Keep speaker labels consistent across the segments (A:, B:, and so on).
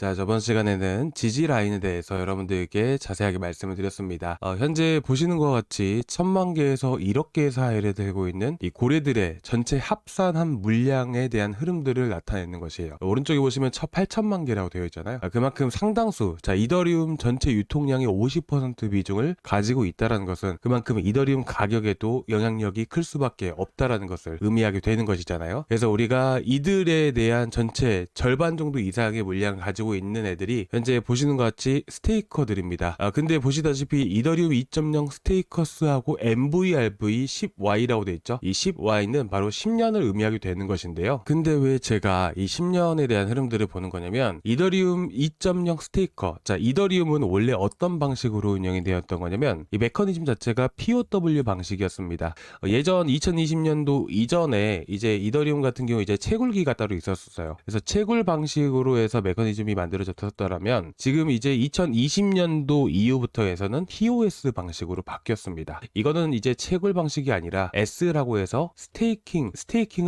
A: 자, 저번 시간에는 지지 라인에 대해서 여러분들께 자세하게 말씀을 드렸습니다. 현재 보시는 것 같이 1000만 개에서 1억 개의 사이를 들고 있는 이 고래들의 전체 합산한 물량에 대한 흐름들을 나타내는 것이에요. 오른쪽에 보시면 8천만 개라고 되어 있잖아요. 그만큼 상당수, 자, 이더리움 전체 유통량의 50% 비중을 가지고 있다는 것은 그만큼 이더리움 가격에도 영향력이 클 수밖에 없다라는 것을 의미하게 되는 것이잖아요. 그래서 우리가 이들에 대한 전체 절반 정도 이상의 물량을 가지고 있는 애들이 현재 보시는 것 같이 스테이커들입니다. 근데 보시다시피 이더리움 2.0 스테이커스하고 MVRV 10Y라고 되어 있죠. 이 10Y는 바로 10년을 의미하게 되는 것인데요. 근데 왜 제가 이 10년에 대한 흐름들을 보는 거냐면 이더리움 2.0 스테이커, 자, 이더리움은 원래 어떤 방식으로 운영이 되었던 거냐면 이 메커니즘 자체가 POW 방식이었습니다. 예전 2020년도 이전에 이제 이더리움 같은 경우 이제 채굴기가 따로 있었어요. 그래서 채굴 방식으로 해서 메커니즘이 만들어졌더라면 지금 이제 2020년도 이후부터 해서는 POS 방식으로 바뀌었습니다. 이거는 이제 채굴 방식이 아니라 S라고 해서 스테이킹을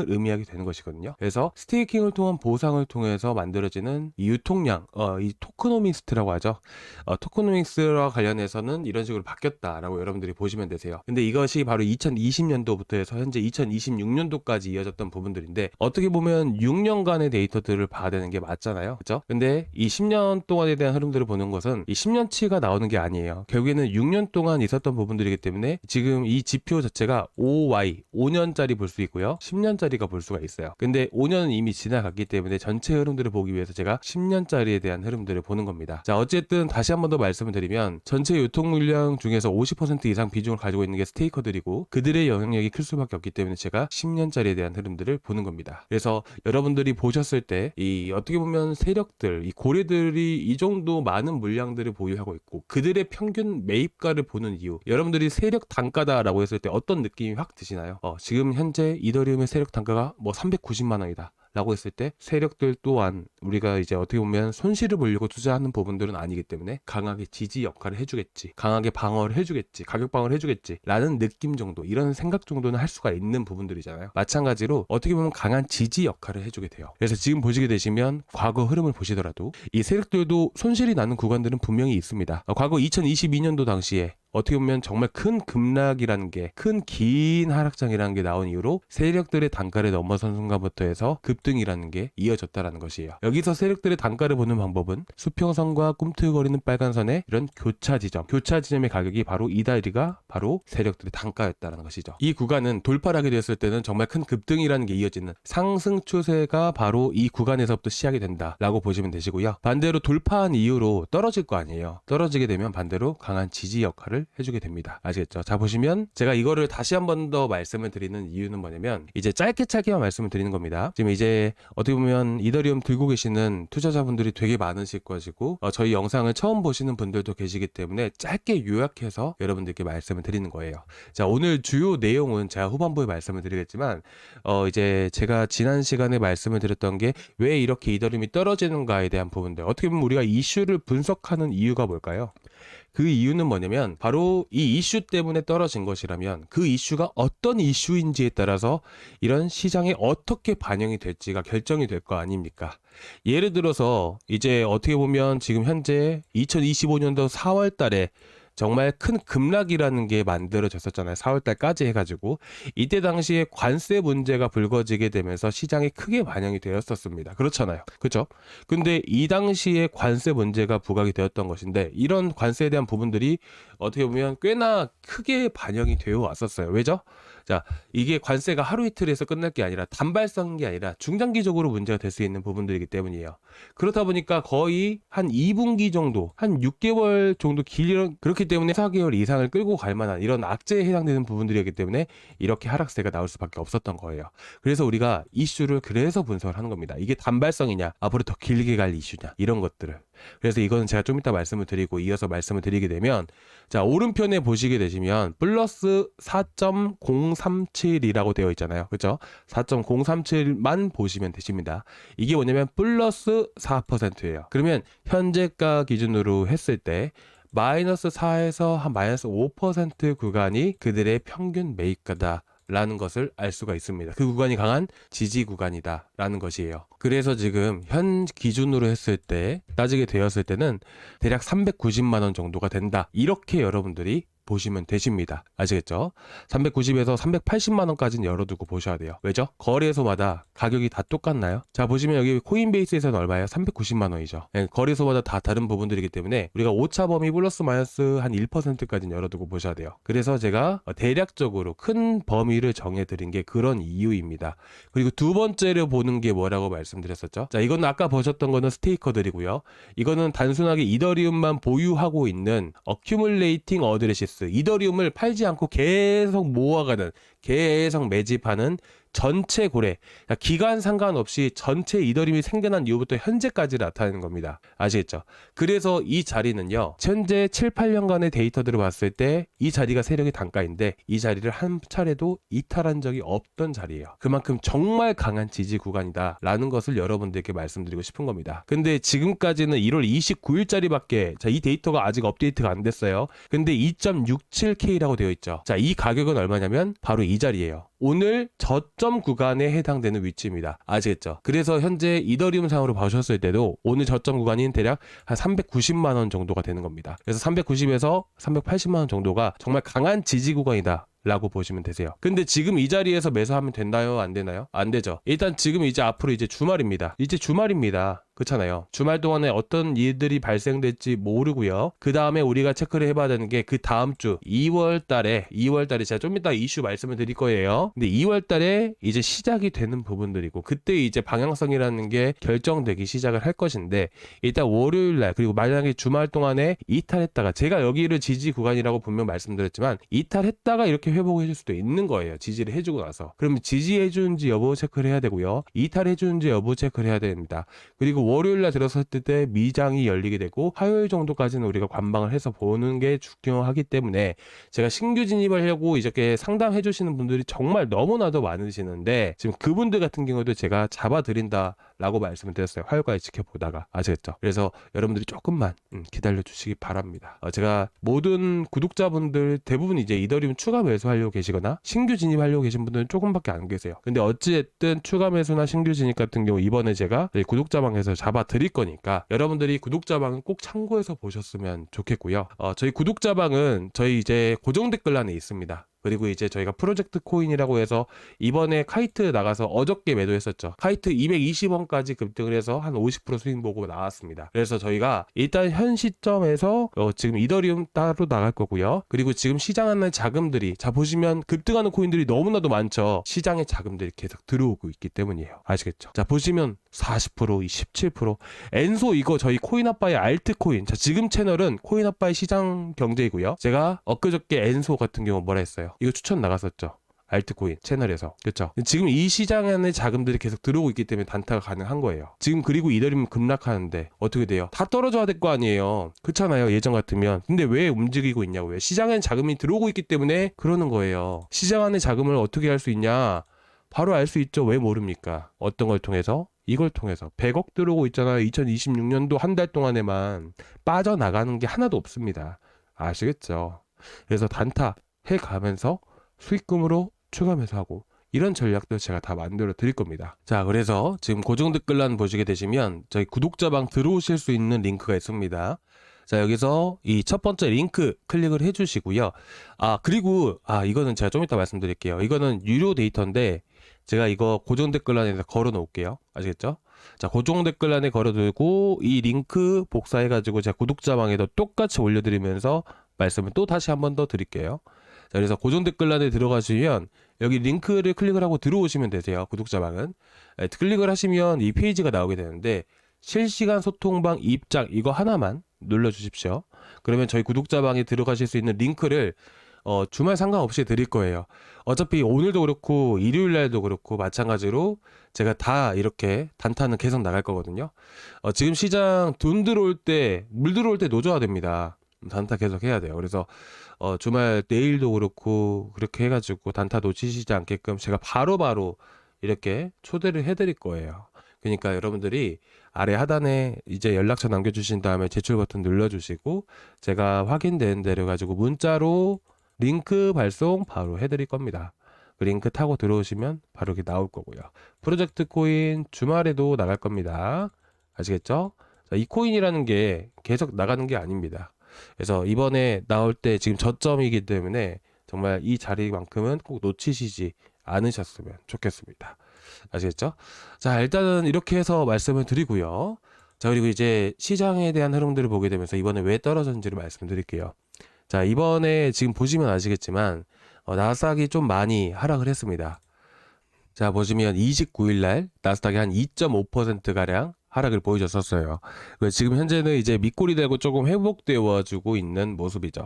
A: 의미하게 되는 것이거든요. 그래서 스테이킹을 통한 보상을 통해서 만들어지는 이 유통량, 이 토크노믹스라고 하죠. 토크노믹스와 관련해서는 이런 식으로 바뀌었다라고 여러분들이 보시면 되세요. 근데 이것이 바로 2020년도부터 해서 현재 2026년도까지 이어졌던 부분들인데 어떻게 보면 6년간의 데이터들을 봐야 되는 게 맞잖아요. 그렇죠? 근데 이 10년 동안에 대한 흐름들을 보는 것은 이 10년치가 나오는 게 아니에요. 결국에는 6년 동안 있었던 부분들이기 때문에 지금 이 지표 자체가 5Y, 5년짜리 볼 수 있고요. 10년짜리가 볼 수가 있어요. 근데 5년은 이미 지나갔기 때문에 전체 흐름들을 보기 위해서 제가 10년짜리에 대한 흐름들을 보는 겁니다. 자, 어쨌든 다시 한 번 더 말씀을 드리면 전체 유통 물량 중에서 50% 이상 비중을 가지고 있는 게 스테이커들이고 그들의 영향력이 클 수밖에 없기 때문에 제가 10년짜리에 대한 흐름들을 보는 겁니다. 그래서 여러분들이 보셨을 때 이 어떻게 보면 세력들, 이 고래들이 이 정도 많은 물량들을 보유하고 있고 그들의 평균 매입가를 보는 이유, 여러분들이 세력 단가다라고 했을 때 어떤 느낌이 확 드시나요? 지금 현재 이더리움의 세력 단가가 뭐 390만 원이다 라고 했을 때 세력들 또한 우리가 이제 어떻게 보면 손실을 보려고 투자하는 부분들은 아니기 때문에 강하게 지지 역할을 해주겠지, 강하게 방어를 해주겠지, 가격 방어를 해주겠지 라는 느낌 정도, 이런 생각 정도는 할 수가 있는 부분들이잖아요. 마찬가지로 어떻게 보면 강한 지지 역할을 해주게 돼요. 그래서 지금 보시게 되시면 과거 흐름을 보시더라도 이 세력들도 손실이 나는 구간들은 분명히 있습니다. 과거 2022년도 당시에 어떻게 보면 정말 큰 급락이라는 게, 큰 긴 하락장이라는 게 나온 이후로 세력들의 단가를 넘어선 순간부터 해서 급등이라는 게 이어졌다라는 것이에요. 여기서 세력들의 단가를 보는 방법은 수평선과 꿈틀거리는 빨간선의 이런 교차 지점의 가격이 바로 이 다리가 바로 세력들의 단가였다라는 것이죠. 이 구간은 돌파를 하게 되었을 때는 정말 큰 급등이라는 게 이어지는 상승 추세가 바로 이 구간에서부터 시작이 된다라고 보시면 되시고요. 반대로 돌파한 이후로 떨어질 거 아니에요. 떨어지게 되면 반대로 강한 지지 역할을 해주게 됩니다. 아시겠죠? 자, 보시면 제가 이거를 다시 한 번 더 말씀을 드리는 이유는 뭐냐면 이제 짧게만 말씀을 드리는 겁니다. 지금 이제 어떻게 보면 이더리움 들고 계시는 투자자분들이 되게 많으실 것이고 저희 영상을 처음 보시는 분들도 계시기 때문에 짧게 요약해서 여러분들께 말씀을 드리는 거예요. 자, 오늘 주요 내용은 제가 후반부에 말씀을 드리겠지만 이제 제가 지난 시간에 말씀을 드렸던 게 왜 이렇게 이더리움이 떨어지는가에 대한 부분들, 어떻게 보면 우리가 이슈를 분석하는 이유가 뭘까요? 그 이유는 뭐냐면 바로 이 이슈 때문에 떨어진 것이라면 그 이슈가 어떤 이슈인지에 따라서 이런 시장에 어떻게 반영이 될지가 결정이 될 거 아닙니까? 예를 들어서 이제 어떻게 보면 지금 현재 2025년도 4월 달에 정말 큰 급락이라는 게 만들어졌었잖아요. 4월달까지 해가지고 이때 당시에 관세 문제가 불거지게 되면서 시장에 크게 반영이 되었었습니다. 그렇잖아요. 그렇죠? 근데 이 당시에 관세 문제가 부각이 되었던 것인데 이런 관세에 대한 부분들이 어떻게 보면 꽤나 크게 반영이 되어 왔었어요. 왜죠? 자, 이게 관세가 하루 이틀에서 끝날 게 아니라 단발성인 게 아니라 중장기적으로 문제가 될 수 있는 부분들이기 때문이에요. 그렇다 보니까 거의 한 2분기 정도, 한 6개월 정도 그렇기 때문에 4개월 이상을 끌고 갈 만한 이런 악재에 해당되는 부분들이기 때문에 이렇게 하락세가 나올 수밖에 없었던 거예요. 그래서 우리가 이슈를 그래서 분석을 하는 겁니다. 이게 단발성이냐, 앞으로 더 길게 갈 이슈냐, 이런 것들을. 그래서 이거는 제가 좀 이따 말씀을 드리고 이어서 말씀을 드리게 되면, 자, 오른편에 보시게 되시면 플러스 4.037이라고 되어 있잖아요. 그렇죠? 4.037만 보시면 되십니다. 이게 뭐냐면 플러스 4%예요. 그러면 현재가 기준으로 했을 때 마이너스 4에서 한 마이너스 5% 구간이 그들의 평균 매입가다 라는 것을 알 수가 있습니다. 그 구간이 강한 지지 구간이다 라는 것이에요. 그래서 지금 현 기준으로 했을 때 따지게 되었을 때는 대략 390만원 정도가 된다, 이렇게 여러분들이 보시면 되십니다. 아시겠죠? 390에서 380만원까지는 열어두고 보셔야 돼요. 왜죠? 거래소마다 가격이 다 똑같나요? 자, 보시면 여기 코인베이스에서는 얼마예요? 390만원이죠. 거래소마다 다 다른 부분들이기 때문에 우리가 오차 범위 플러스 마이너스 한 1%까지는 열어두고 보셔야 돼요. 그래서 제가 대략적으로 큰 범위를 정해드린 게 그런 이유입니다. 그리고 두 번째로 보는 게 뭐라고 말씀드렸었죠? 자, 이거는 아까 보셨던 거는 스테이커들이고요. 이거는 단순하게 이더리움만 보유하고 있는 어큐뮬레이팅 어드레시스, 이더리움을 팔지 않고 계속 모아가는, 계속 매집하는 전체 고래, 기간 상관없이 전체 이더리움이 생겨난 이후부터 현재까지 나타내는 겁니다. 아시겠죠? 그래서 이 자리는요, 현재 7, 8년간의 데이터들을 봤을 때 이 자리가 세력의 단가인데 이 자리를 한 차례도 이탈한 적이 없던 자리예요. 그만큼 정말 강한 지지 구간이다 라는 것을 여러분들께 말씀드리고 싶은 겁니다. 근데 지금까지는 1월 29일짜리밖에, 자, 이 데이터가 아직 업데이트가 안 됐어요. 근데 2.67K라고 되어 있죠. 자, 이 가격은 얼마냐면 바로 이 자리예요. 오늘 저점 구간에 해당되는 위치입니다. 아시겠죠? 그래서 현재 이더리움 상으로 보셨을 때도 오늘 저점 구간인 대략 한 390만원 정도가 되는 겁니다. 그래서 390에서 380만원 정도가 정말 강한 지지 구간이다 라고 보시면 되세요. 근데 지금 이 자리에서 매수하면 된다요? 안 되나요? 안 되죠. 일단 지금 이제 앞으로 이제 주말입니다. 이제 주말입니다. 그렇잖아요. 주말 동안에 어떤 일들이 발생될지 모르고요. 그 다음에 우리가 체크를 해봐야 되는 게 그 다음 주 2월 달에 제가 좀 이따 이슈 말씀을 드릴 거예요. 근데 2월 달에 이제 시작이 되는 부분들이고, 그때 이제 방향성이라는 게 결정되기 시작을 할 것인데, 일단 월요일 날, 그리고 만약에 주말 동안에 이탈했다가, 제가 여기를 지지 구간이라고 분명 말씀드렸지만 이탈했다가 이렇게 회복해 줄 수도 있는 거예요. 지지를 해주고 나서. 그럼 지지해 주는지 여부 체크를 해야 되고요. 이탈해 주는지 여부 체크를 해야 됩니다. 그리고 월요일날 들어섰을 때 미장이 열리게 되고 화요일 정도까지는 우리가 관망을 해서 보는 게 중요하기 때문에, 제가 신규 진입을 하려고 이렇게 상담해 주시는 분들이 정말 너무나도 많으시는데, 지금 그분들 같은 경우도 제가 잡아드린다 라고 말씀을 드렸어요. 화요일까지 지켜보다가. 아시겠죠? 그래서 여러분들이 조금만 기다려 주시기 바랍니다. 제가 모든 구독자분들 대부분 이제 이더리움 추가 매수하려고 계시거나 신규 진입하려고 계신 분들은 조금밖에 안 계세요. 근데 어찌됐든 추가 매수나 신규 진입 같은 경우 이번에 제가 구독자방에서 잡아 드릴 거니까 여러분들이 구독자방은 꼭 참고해서 보셨으면 좋겠고요. 저희 구독자방은 저희 이제 고정 댓글란에 있습니다. 그리고 이제 저희가 프로젝트 코인이라고 해서 이번에 카이트 나가서 어저께 매도했었죠. 카이트 220원까지 급등을 해서 한 50% 수익 보고 나왔습니다. 그래서 저희가 일단 현 시점에서 지금 이더리움 따로 나갈 거고요. 그리고 지금 시장하는 자금들이, 자 보시면 급등하는 코인들이 너무나도 많죠. 시장에 자금들이 계속 들어오고 있기 때문이에요. 아시겠죠? 자 보시면 40%, 17%, 엔소, 이거 저희 코인아빠의 알트코인. 자 지금 채널은 코인아빠의 시장 경제이고요. 제가 엊그저께 엔소 같은 경우 뭐라 했어요? 이거 추천 나갔었죠. 알트코인 채널에서. 그렇죠? 지금 이 시장 안에 자금들이 계속 들어오고 있기 때문에 단타가 가능한 거예요. 지금 그리고 이더리움 급락하는데 어떻게 돼요? 다 떨어져야 될 거 아니에요. 그렇잖아요. 예전 같으면. 근데 왜 움직이고 있냐고요? 시장 안에 자금이 들어오고 있기 때문에 그러는 거예요. 시장 안에 자금을 어떻게 할 수 있냐? 바로 알 수 있죠. 왜 모릅니까? 어떤 걸 통해서? 이걸 통해서 100억 들어오고 있잖아요. 2026년도 한 달 동안에만 빠져나가는 게 하나도 없습니다. 아시겠죠? 그래서 단타 해가면서 수익금으로 추가 매수하고, 이런 전략도 제가 다 만들어 드릴 겁니다. 자, 그래서 지금 고정 댓글란 보시게 되시면 저희 구독자방 들어오실 수 있는 링크가 있습니다. 자, 여기서 이 첫 번째 링크 클릭을 해주시고요. 그리고 이거는 제가 좀 이따 말씀드릴게요. 이거는 유료 데이터인데 제가 이거 고정 댓글란에서 걸어 놓을게요. 아시겠죠? 자, 고정 댓글란에 걸어두고 이 링크 복사해가지고 제가 구독자방에도 똑같이 올려드리면서 말씀을 또 다시 한 번 더 드릴게요. 자, 그래서 고정 댓글란에 들어가시면 여기 링크를 클릭을 하고 들어오시면 되세요. 구독자방은. 클릭을 하시면 이 페이지가 나오게 되는데, 실시간 소통방 입장 이거 하나만 눌러주십시오. 그러면 저희 구독자방에 들어가실 수 있는 링크를 주말 상관없이 드릴 거예요. 어차피 오늘도 그렇고 일요일 날도 그렇고 마찬가지로 제가 다 이렇게 단타는 계속 나갈 거거든요. 지금 시장 돈 들어올 때, 물 들어올 때 노져야 됩니다. 단타 계속 해야 돼요. 그래서 주말 내일도 그렇고 그렇게 해가지고 단타 놓치시지 않게끔 제가 바로바로 이렇게 초대를 해드릴 거예요. 그러니까 여러분들이 아래 하단에 이제 연락처 남겨주신 다음에 제출 버튼 눌러주시고 제가 확인된 대로 가지고 문자로 링크 발송 바로 해드릴 겁니다. 그 링크 타고 들어오시면 바로 이렇게 나올 거고요. 프로젝트 코인 주말에도 나갈 겁니다. 아시겠죠? 자, 이 코인이라는 게 계속 나가는 게 아닙니다. 그래서 이번에 나올 때 지금 저점이기 때문에 정말 이 자리만큼은 꼭 놓치시지 않으셨으면 좋겠습니다. 아시겠죠? 자, 일단은 이렇게 해서 말씀을 드리고요. 자, 그리고 이제 시장에 대한 흐름들을 보게 되면서 이번에 왜 떨어졌는지를 말씀드릴게요. 자, 이번에 지금 보시면 아시겠지만 나스닥이 좀 많이 하락을 했습니다. 자, 보시면 29일 날 나스닥이 한 2.5%가량 하락을 보여줬었어요. 지금 현재는 이제 밑골이 되고 조금 회복되어지고 있는 모습이죠.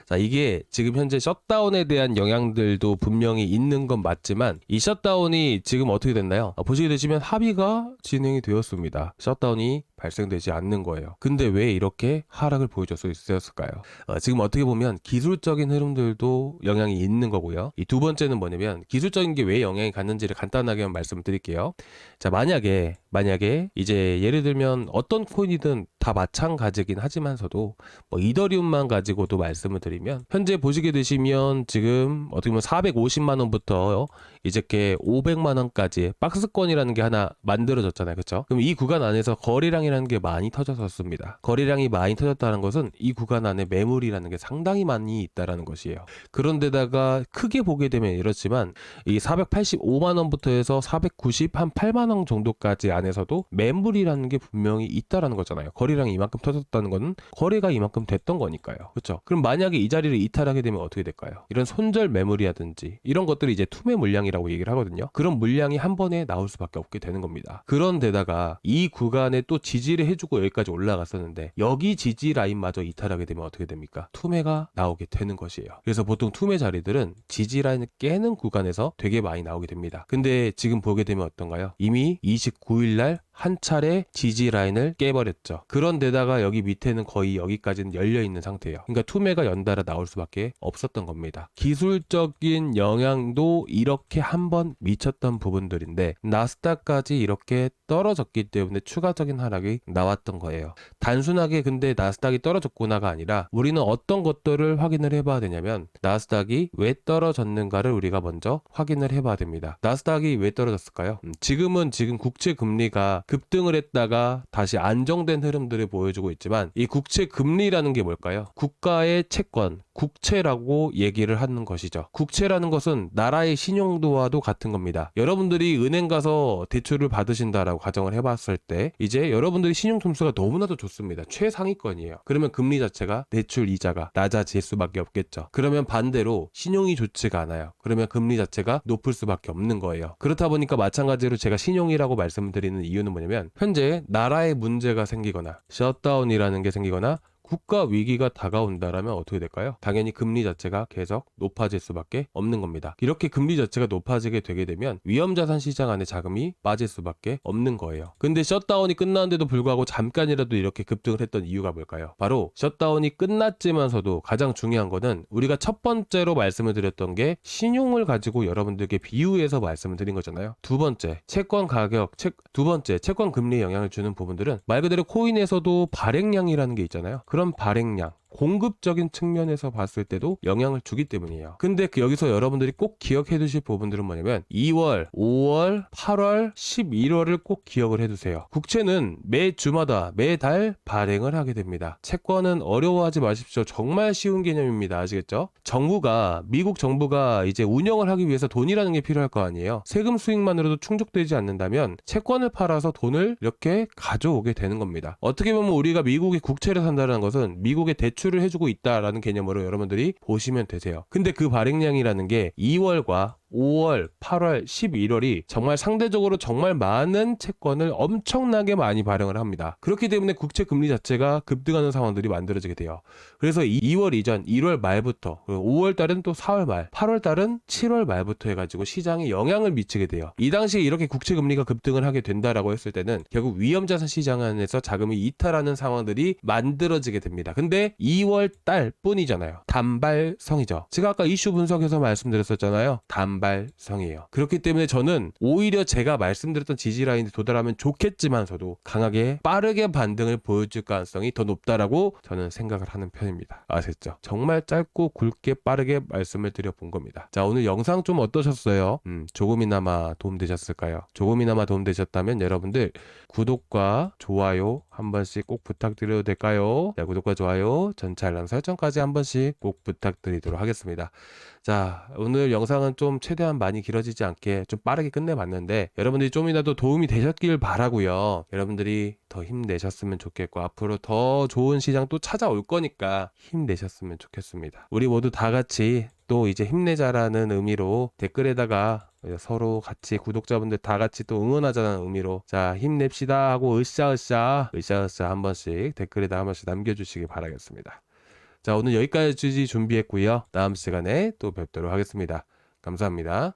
A: 자, 이게 지금 현재 셧다운에 대한 영향들도 분명히 있는 건 맞지만 이 셧다운이 지금 어떻게 됐나요? 보시게 되시면 합의가 진행이 되었습니다. 셧다운이 발생되지 않는 거예요. 근데 왜 이렇게 하락을 보여줄 수 있었을까요? 지금 어떻게 보면 기술적인 흐름들도 영향이 있는 거고요. 이 두 번째는 뭐냐면 기술적인 게 왜 영향이 갔는지를 간단하게 말씀을 드릴게요. 자, 만약에 이제 예를 들면 어떤 코인이든 다 마찬가지긴 하지만서도 뭐 이더리움만 가지고도 말씀을 드리면 현재 보시게 되시면 지금 어떻게 보면 450만 원부터 이렇게 500만 원까지 박스권이라는 게 하나 만들어졌잖아요. 그렇죠? 그럼 이 구간 안에서 거래량이라는 게 많이 터졌었습니다. 거래량이 많이 터졌다는 것은 이 구간 안에 매물이라는 게 상당히 많이 있다라는 것이에요. 그런데다가 크게 보게 되면 이렇지만 이 485만 원부터 해서 490, 한 8만 원 정도까지 안에서도 매물이라는 게 분명히 있다라는 거잖아요. 거래량이 이만큼 터졌다는 거는 거래가 이만큼 됐던 거니까요. 그렇죠? 그럼 만약에 이 자리를 이탈하게 되면 어떻게 될까요? 이런 손절 매물이라든지 이런 것들이 이제 투매 물량이라고 얘기를 하거든요. 그런 물량이 한 번에 나올 수밖에 없게 되는 겁니다. 그런데다가 이 구간에 또 지지를 해주고 여기까지 올라갔었는데 여기 지지 라인마저 이탈하게 되면 어떻게 됩니까? 투매가 나오게 되는 것이에요. 그래서 보통 투매 자리들은 지지 라인을 깨는 구간에서 되게 많이 나오게 됩니다. 근데 지금 보게 되면 어떤가요? 이미 29일 날 한 차례 지지 라인을 깨버렸죠. 그런데다가 여기 밑에는 거의 여기까지는 열려있는 상태예요. 그러니까 투매가 연달아 나올 수밖에 없었던 겁니다. 기술적인 영향도 이렇게 한번 미쳤던 부분들인데 나스닥까지 이렇게 떨어졌기 때문에 추가적인 하락이 나왔던 거예요. 단순하게 근데 나스닥이 떨어졌구나가 아니라 우리는 어떤 것들을 확인을 해봐야 되냐면 나스닥이 왜 떨어졌는가를 우리가 먼저 확인을 해봐야 됩니다. 나스닥이 왜 떨어졌을까요? 지금 국채 금리가 급등을 했다가 다시 안정된 흐름들을 보여주고 있지만 이 국채 금리라는 게 뭘까요? 국가의 채권, 국채라고 얘기를 하는 것이죠. 국채라는 것은 나라의 신용도와도 같은 겁니다. 여러분들이 은행 가서 대출을 받으신다라고 가정을 해봤을 때 이제 여러분들이 신용 점수가 너무나도 좋습니다. 최상위권이에요. 그러면 금리 자체가 대출 이자가 낮아질 수밖에 없겠죠. 그러면 반대로 신용이 좋지가 않아요. 그러면 금리 자체가 높을 수밖에 없는 거예요. 그렇다 보니까 마찬가지로 제가 신용이라고 말씀을 드리는 이유는 뭐냐면 현재 나라에 문제가 생기거나 셧다운이라는 게 생기거나 국가 위기가 다가온다라면 어떻게 될까요? 당연히 금리 자체가 계속 높아질 수밖에 없는 겁니다. 이렇게 금리 자체가 높아지게 되게 되면 위험자산 시장 안에 자금이 빠질 수밖에 없는 거예요. 근데 셧다운이 끝났는데도 불구하고 잠깐이라도 이렇게 급등을 했던 이유가 뭘까요? 바로 셧다운이 끝났지만서도 가장 중요한 거는 우리가 첫 번째로 말씀을 드렸던 게 신용을 가지고 여러분들께 비유해서 말씀을 드린 거잖아요. 두 번째, 채권 가격, 채권 금리에 영향을 주는 부분들은 말 그대로 코인에서도 발행량이라는 게 있잖아요. 그런 발행량, 공급적인 측면에서 봤을 때도 영향을 주기 때문이에요. 근데 여기서 여러분들이 꼭 기억해 두실 부분들은 뭐냐면 2월, 5월, 8월, 11월을 꼭 기억을 해 두세요. 국채는 매 주마다 매달 발행을 하게 됩니다. 채권은 어려워하지 마십시오. 정말 쉬운 개념입니다. 아시겠죠? 미국 정부가 이제 운영을 하기 위해서 돈이라는 게 필요할 거 아니에요. 세금 수익만으로도 충족되지 않는다면 채권을 팔아서 돈을 이렇게 가져오게 되는 겁니다. 어떻게 보면 우리가 미국의 국채를 산다는 것은 미국의 대출을 해주고 있다라는 개념으로 여러분들이 보시면 되세요. 근데 그 발행량이라는 게 2월과 5월, 8월, 11월이 정말 상대적으로 정말 많은 채권을 엄청나게 많이 발행을 합니다. 그렇기 때문에 국채 금리 자체가 급등하는 상황들이 만들어지게 돼요. 그래서 2월 이전 1월 말부터 5월 달은 또 4월 말, 8월 달은 7월 말부터 해가지고 시장에 영향을 미치게 돼요. 이 당시에 이렇게 국채 금리가 급등을 하게 된다라고 했을 때는 결국 위험자산 시장 안에서 자금이 이탈하는 상황들이 만들어지게 됩니다. 근데 2월 달 뿐이잖아요. 단발성이죠. 제가 아까 이슈 분석에서 말씀드렸었잖아요. 단발 반발성이에요. 그렇기 때문에 저는 오히려 제가 말씀드렸던 지지라인에 도달하면 좋겠지만서도 강하게 빠르게 반등을 보여줄 가능성이 더 높다라고 저는 생각을 하는 편입니다. 아셨죠? 정말 짧고 굵게 빠르게 말씀을 드려본 겁니다. 자, 오늘 영상 좀 어떠셨어요? 조금이나마 도움되셨을까요? 조금이나마 도움되셨다면 여러분들 구독과 좋아요 한 번씩 꼭 부탁드려도 될까요? 자, 구독과 좋아요, 전체 알람 설정까지 한 번씩 꼭 부탁드리도록 하겠습니다. 자, 오늘 영상은 좀 최대한 많이 길어지지 않게 좀 빠르게 끝내봤는데 여러분들이 좀이라도 도움이 되셨길 바라고요. 여러분들이 더 힘내셨으면 좋겠고 앞으로 더 좋은 시장 또 찾아올 거니까 힘내셨으면 좋겠습니다. 우리 모두 다 같이 또 이제 힘내자라는 의미로 댓글에다가 서로 같이 구독자분들 다 같이 또 응원하자는 의미로 자 힘냅시다 하고 으쌰으쌰 한 번씩 댓글에다 한 번씩 남겨주시기 바라겠습니다. 자, 오늘 여기까지 준비했고요. 다음 시간에 또 뵙도록 하겠습니다. 감사합니다.